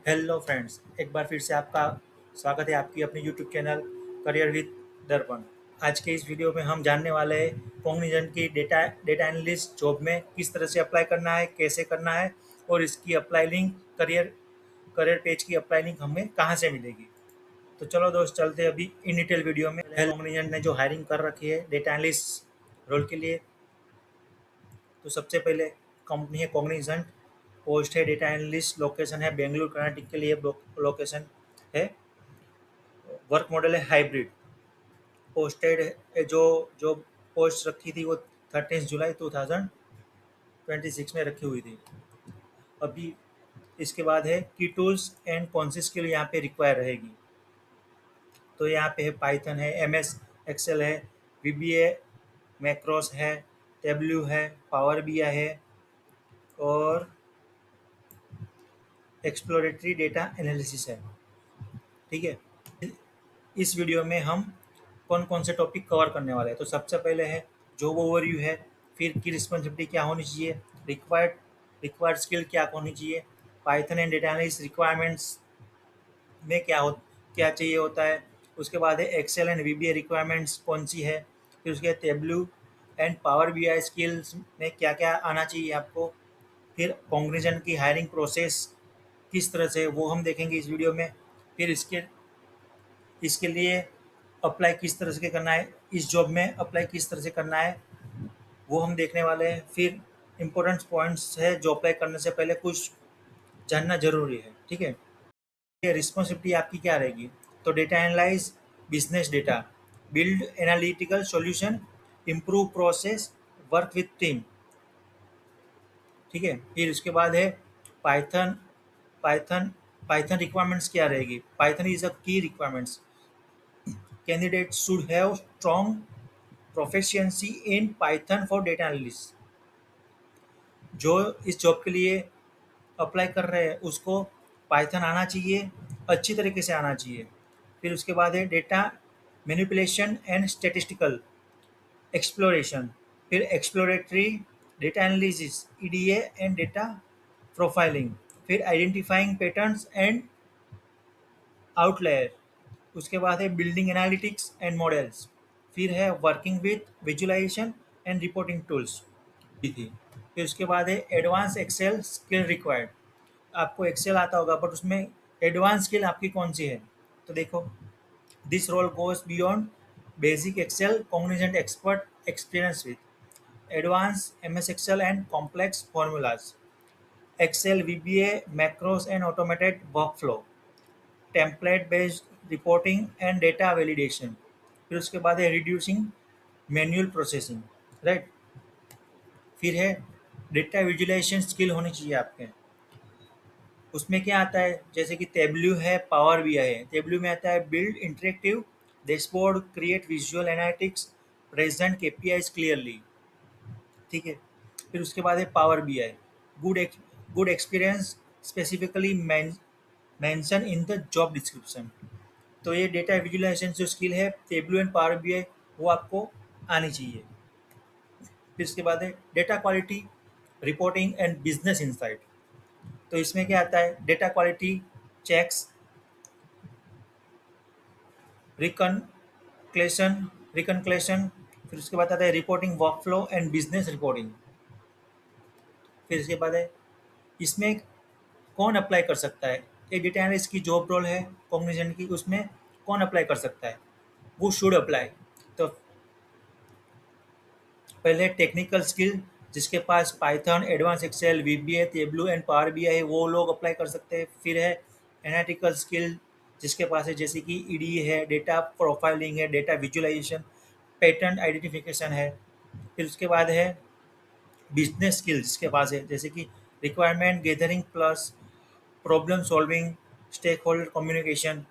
Hello friends, एक बार फिर से आपका स्वागत है आपकी अपनी यूट्यूब चैनल करियर विद दर्पण। आज के इस वीडियो में हम जानने वाले हैं कॉग्निजेंट की डेटा डेटा एनालिस्ट जॉब में किस तरह से अप्लाई करना है, कैसे करना है और इसकी apply link career career page की अप्लाई लिंक हमें कहाँ से मिलेगी। तो चलो दोस्त, चलते हैं अभी इन डिटेल वीडियो में। कॉग्निजेंट ने जो हायरिंग कर रखी है डेटा एनालिस्ट रोल के लिए, तो सबसे पहले कंपनी है कॉग्निजेंट, पोस्ट है डेटा एनालिस्ट, लोकेशन है बेंगलुरु कर्नाटक के लिए लोकेशन है। वर्क मॉडल है हाइब्रिड। पोस्टेड जो जो पोस्ट रखी थी वो 13 जुलाई 2026 में रखी हुई थी। अभी इसके बाद है की टूल्स एंड कौन सी स्किल यहाँ पे रिक्वायर रहेगी। तो यहाँ पे है पाइथन है, MS एक्सेल है, VBA मैक्रोस है, टेब्ल्यू है, पावर BI है और एक्सप्लोरेटरी डेटा एनालिसिस है। ठीक है। इस वीडियो में हम कौन कौन से टॉपिक कवर करने वाले हैं। तो सबसे पहले है जॉब ओवरव्यू है, फिर की रिस्पॉन्सिबिलिटी क्या होनी चाहिए, रिक्वायर्ड रिक्वायर्ड स्किल क्या होनी चाहिए, Python and data analysis requirements में क्या चाहिए होता है। उसके बाद है एक्सेल एंड VBA रिक्वायरमेंट्स कौन सी है। फिर उसके Tableau and power BI skills में क्या क्या आना चाहिए आपको। फिर कॉग्निजेंट की हायरिंग प्रोसेस किस तरह से, वो हम देखेंगे इस वीडियो में। फिर इसके इसके लिए अप्लाई किस तरह से करना है, इस जॉब में अप्लाई किस तरह से करना है, वो हम देखने वाले हैं। फिर इम्पोर्टेंट पॉइंट्स है जो अप्लाई करने से पहले कुछ जानना जरूरी है। ठीक है। ये रिस्पॉन्सिबिलिटी आपकी क्या रहेगी। तो data analyse business data, build analytical solution, improve process, work with team. ठीक है। फिर उसके बाद है पाइथन पाइथन पाइथन रिक्वायरमेंट्स क्या रहेगी। पाइथन इज अ की requirements, candidate should have strong proficiency in Python for data analysis. जो इस जॉब के लिए अप्लाई कर रहे हैं उसको पाइथन आना चाहिए, अच्छी तरीके से आना चाहिए। फिर उसके बाद है data manipulation and statistical exploration, फिर exploratory data analysis EDA and data profiling, फिर आइडेंटिफाइंग पैटर्न्स एंड आउटलायर। उसके बाद है बिल्डिंग एनालिटिक्स एंड मॉडल्स। फिर है working with visualisation and reporting tools थी। फिर उसके बाद है एडवांस एक्सेल स्किल रिक्वायर्ड। आपको एक्सेल आता होगा बट उसमें एडवांस स्किल आपकी कौन सी है। तो देखो, this role goes beyond basic Excel, Cognizant expert experience with advance MS Excel and complex formulas, Excel VBA macros and automated workflow, template based reporting and data validation. फिर उसके बाद है रिड्यूसिंग मैनुअल प्रोसेसिंग, राइट। फिर है data visualisation skill होनी चाहिए आपके। उसमें क्या आता है, जैसे कि टेब्ल्यू है, पावर BI है। टेब्ल्यू में आता है build interactive dashboard, create visual analytics, present KPIs clearly. ठीक है। फिर उसके बाद है power BI, good good experience specifically mention in the job description. तो ये डेटा विजुअलाइजेशन जो स्किल है टेब्ल्यू एंड पावर BI, वो आपको आनी चाहिए। फिर उसके बाद है data quality reporting and business insight. तो इसमें क्या आता है, डेटा क्वालिटी चेक्स, रिकनक्लेशन रिकनक्लेशन। फिर उसके बाद आता है reporting workflow and business reporting. फिर इसके बाद है इसमें कौन अप्लाई कर सकता है। ये डेटा एनालिस्ट की जॉब रोल है कॉग्निजेंट की, उसमें कौन अप्लाई कर सकता है, वो शुड अप्लाई। तो पहले टेक्निकल स्किल, जिसके पास Python, advance Excel, VBA Tableau and power BI है, वो लोग अप्लाई कर सकते हैं। फिर है एनालिटिकल स्किल, जिसके पास है जैसे कि EDA है, डेटा प्रोफाइलिंग है, डेटा विजुअलाइजेशन, पैटर्न आइडेंटिफिकेशन है। फिर उसके बाद है बिजनेस स्किल, जिसके पास है जैसे कि requirement gathering plus problem solving, stakeholder communication.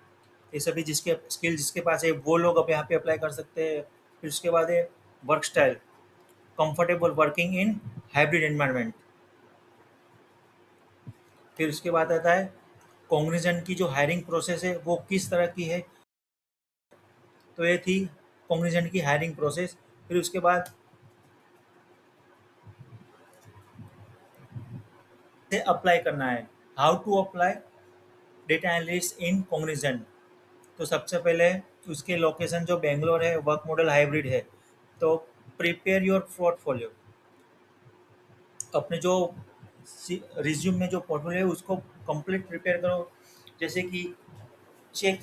ये सभी जिसके स्किल जिसके पास है वो लोग अब यहाँ पे अप्लाई कर सकते हैं। फिर उसके बाद है work style, comfortable working in hybrid environment. फिर उसके बाद आता है कॉग्निजेंट की जो हायरिंग प्रोसेस है वो किस तरह की है। तो ये थी कॉग्निजेंट की हायरिंग प्रोसेस। फिर उसके बाद से अप्लाई करना है, how to apply, data analyst in Cognizant. तो सबसे पहले उसके लोकेशन जो बेंगलोर है, वर्क मॉडल हाइब्रिड है। तो प्रिपेयर योर पोर्टफोलियो, अपने जो रिज्यूम में जो पोर्टफोलियो है उसको कंप्लीट प्रिपेयर करो। जैसे कि check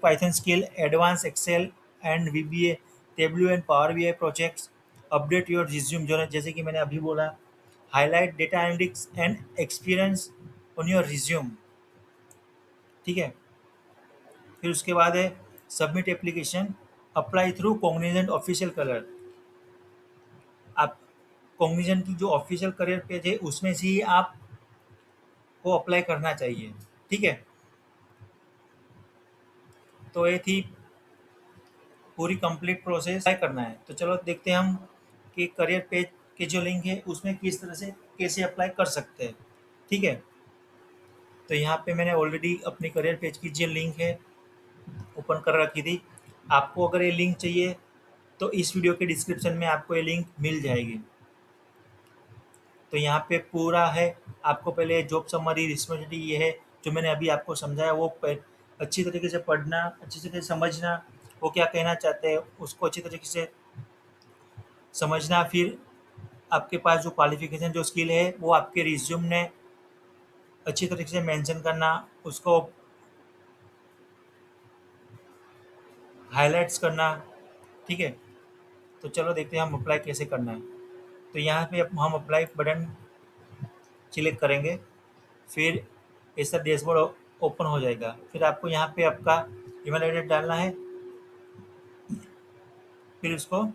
Python skill, advance Excel and VBA, Tableau and Power BI projects. Update your resume, जो जैसे कि मैंने अभी बोला, highlight data analytics and experience on your resume. ठीक है। फिर उसके बाद है submit application, apply through Cognizant official colour. आप कॉग्निजेंट की जो ऑफिशियल करियर पेज है उसमें से ही आप को अप्लाई करना चाहिए। ठीक है। तो ये थी पूरी कंप्लीट प्रोसेस, क्या करना है। तो चलो देखते हैं हम कि करियर पेज के जो लिंक है उसमें किस तरह से कैसे अप्लाई कर सकते हैं। ठीक है। तो यहाँ पे मैंने ऑलरेडी अपनी करियर पेज की जो लिंक है ओपन कर रखी थी। आपको अगर ये लिंक चाहिए तो इस वीडियो के डिस्क्रिप्शन में आपको ये लिंक मिल जाएगी। तो यहाँ पे पूरा है। आपको पहले जॉब समरी, रिस्पॉन्सिबिलिटी ये है जो मैंने अभी आपको समझाया, वो अच्छी तरीके से पढ़ना, अच्छी तरीके से समझना, वो क्या कहना चाहते हैं उसको अच्छी तरीके से समझना। फिर आपके पास जो क्वालिफिकेशन, जो स्किल है वो आपके रिज्यूम ने अच्छी तरीके से मेंशन करना, उसको हाइलाइट्स करना। ठीक है। तो चलो देखते हैं हम अप्लाई कैसे करना है। तो यहाँ पे हम अप्लाई बटन सिलेक्ट करेंगे। फिर ऐसा डैशबोर्ड ओपन हो जाएगा। फिर आपको यहाँ पे आपका ईमेल एड्रेस डालना है। फिर उसको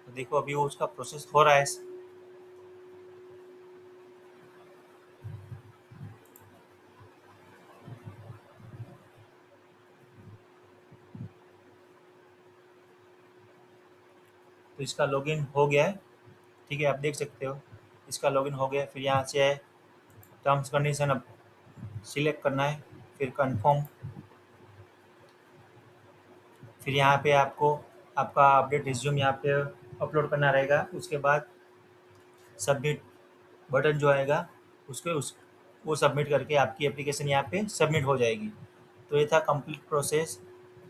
देखो, अभी वो उसका प्रोसेस हो रहा है। तो इसका लॉगिन हो गया है। ठीक है, आप देख सकते हो इसका लॉगिन हो गया। फिर यहाँ से है टर्म्स कंडीशन, अब सिलेक्ट करना है। फिर कंफर्म। फिर यहाँ पे आपको आपका अपडेट रिज्यूम यहाँ पे अपलोड करना रहेगा। उसके बाद सबमिट बटन जो आएगा उसके उस वो सबमिट करके आपकी एप्लीकेशन यहाँ पे सबमिट हो जाएगी। तो ये था कंप्लीट प्रोसेस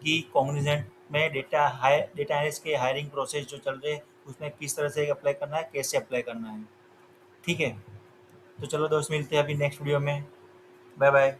कि कॉग्निजेंट में डेटा एनालिस्ट के हायरिंग प्रोसेस जो चल रहे हैं उसमें किस तरह से अप्लाई करना है, कैसे अप्लाई करना है। ठीक है। तो चलो दोस्त, मिलते हैं अभी नेक्स्ट वीडियो में। Bye bye.